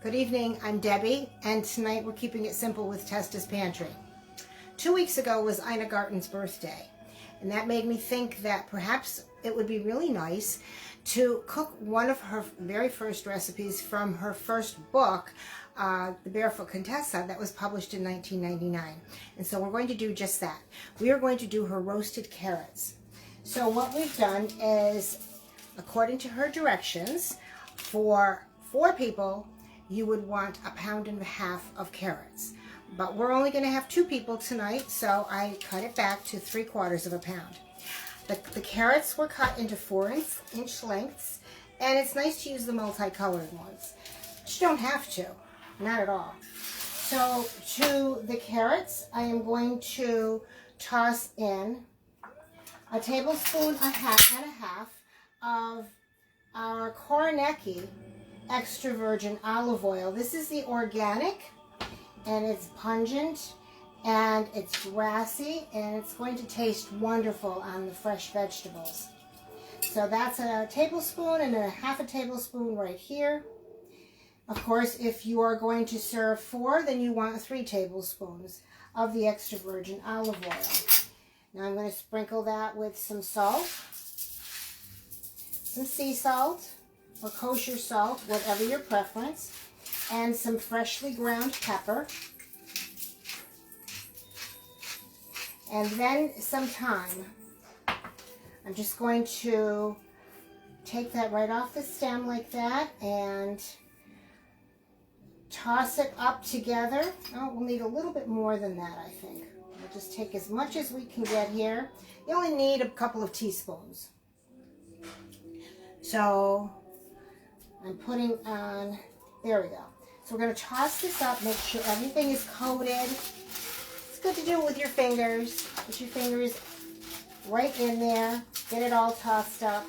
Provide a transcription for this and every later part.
Good evening, I'm Debbie, and tonight we're keeping it simple with Testa's Pantry. 2 weeks ago was Ina Garten's birthday, and that made me think that perhaps it would be really nice to cook one of her very first recipes from her first book, the Barefoot Contessa, that was published in 1999. And so we're going to do just that. We are going to do her roasted carrots. So what we've done is, according to her directions, for 4 people, you would want 1.5 pounds of carrots. But we're only going to have 2 people tonight, so I cut it back to 3/4 pound. The carrots were cut into 4-inch lengths, and it's nice to use the multicolored ones. But you don't have to, not at all. So to the carrots, I am going to toss in 1.5 tablespoons of our Koroneiki extra virgin olive oil. This is the organic, and it's pungent, and it's grassy, and it's going to taste wonderful on the fresh vegetables. So that's 1 tablespoon and 1/2 tablespoon right here. Of course, if you are going to serve 4, then you want 3 tablespoons of the extra virgin olive oil. Now I'm going to sprinkle that with some salt, some sea salt, or kosher salt, whatever your preference, and some freshly ground pepper, and then some thyme. I'm just going to take that right off the stem like that and toss it up together. Oh, we'll need a little bit more than that, I think. We'll just take as much as we can get here. You only need a couple of teaspoons. So I'm putting on, there we go. So we're going to toss this up, make sure everything is coated. It's good to do it with your fingers. Put your fingers right in there. Get it all tossed up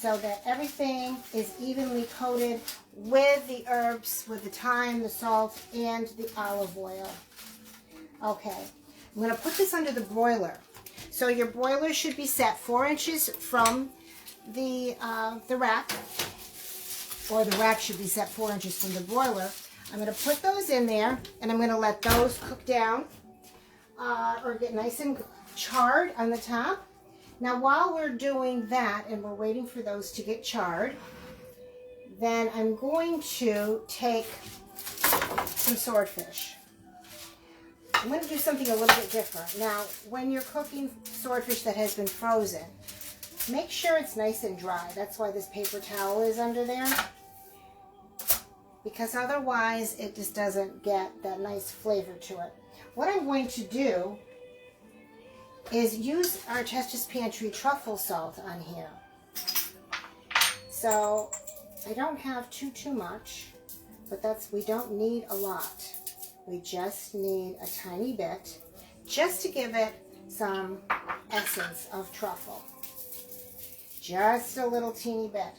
so that everything is evenly coated with the herbs, with the thyme, the salt, and the olive oil. Okay, I'm going to put this under the broiler. So your broiler should be set 4 inches from the rack, or the rack should be set 4 inches from the broiler. I'm going to put those in there, and I'm going to let those cook down or get nice and charred on the top. Now while we're doing that and we're waiting for those to get charred, then I'm going to take some swordfish. I'm going to do something a little bit different. Now, when you're cooking swordfish that has been frozen, make sure it's nice and dry. That's why this paper towel is under there, because otherwise it just doesn't get that nice flavor to it. What I'm going to do is use our Testa's Pantry truffle salt on here. So I don't have too much, but we don't need a lot. We just need a tiny bit, just to give it some essence of truffle. Just a little teeny bit.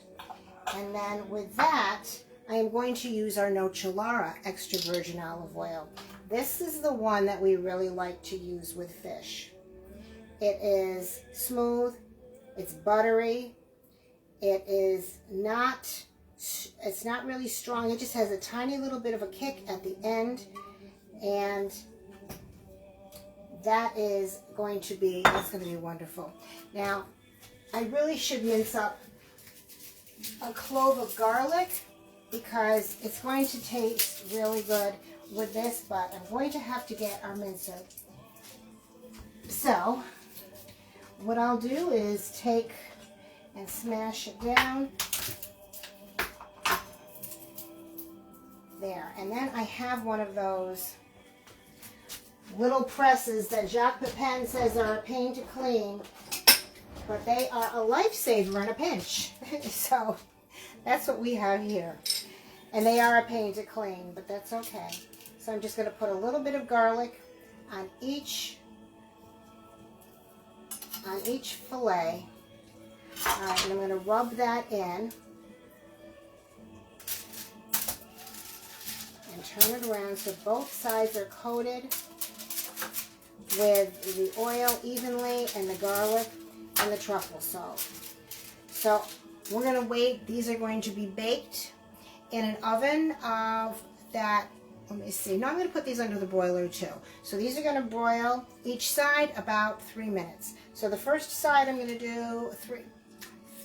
And then with that, I am going to use our Nocellara extra virgin olive oil. This is the one that we really like to use with fish. It is smooth, it's buttery, it's not really strong, it just has a tiny little bit of a kick at the end, and that's going to be wonderful. Now, I really should mince up a clove of garlic because it's going to taste really good with this, but I'm going to have to get our mincer. So, what I'll do is take and smash it down. There, and then I have one of those little presses that Jacques Pepin says are a pain to clean, but they are a lifesaver in a pinch. So that's what we have here. And they are a pain to clean, but that's okay. So I'm just going to put a little bit of garlic on each fillet. All right, and I'm going to rub that in and turn it around so both sides are coated with the oil evenly and the garlic and the truffle salt. So we're going to wait. These are going to be baked in an oven of that, let me see. No, I'm going to put these under the broiler too. So these are going to broil each side about 3 minutes. So the first side I'm going to do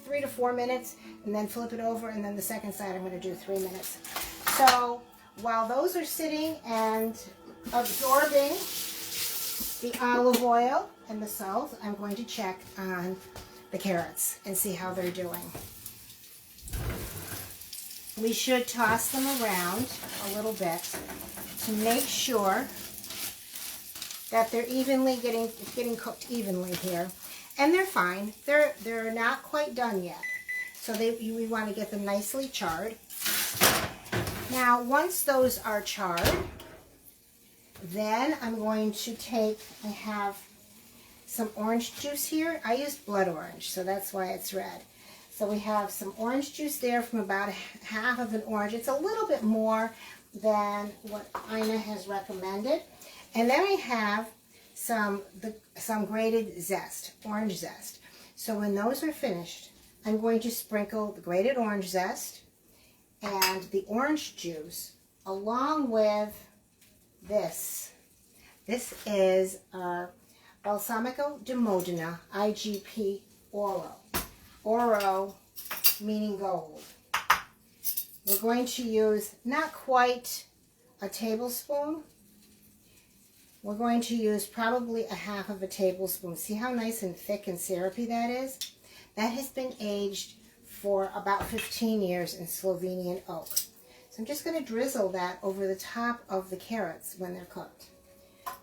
3 to 4 minutes, and then flip it over, and then the second side I'm going to do 3 minutes. So while those are sitting and absorbing the olive oil and the salt, I'm going to check on the carrots and see how they're doing. We should toss them around a little bit to make sure that they're getting cooked evenly here. And they're fine. They're not quite done yet. So we want to get them nicely charred. Now, once those are charred, then I'm going to I have some orange juice here. I used blood orange, so that's why it's red. So we have some orange juice there from about half of an orange. It's a little bit more than what Ina has recommended. And then I have some grated zest, orange zest. So when those are finished, I'm going to sprinkle the grated orange zest and the orange juice along with this. This is our Balsamico de Modena IGP Oro. Oro meaning gold. We're going to use not quite a tablespoon. We're going to use probably a half of a tablespoon. See how nice and thick and syrupy that is? That has been aged for about 15 years in Slovenian oak. So I'm just going to drizzle that over the top of the carrots when they're cooked.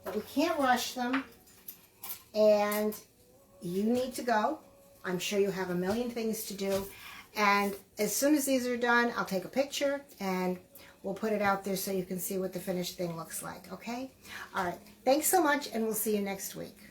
But we can't rush them, and you need to go. I'm sure you have a million things to do, and as soon as these are done, I'll take a picture and we'll put it out there so you can see what the finished thing looks like, okay? All right, thanks so much, and we'll see you next week.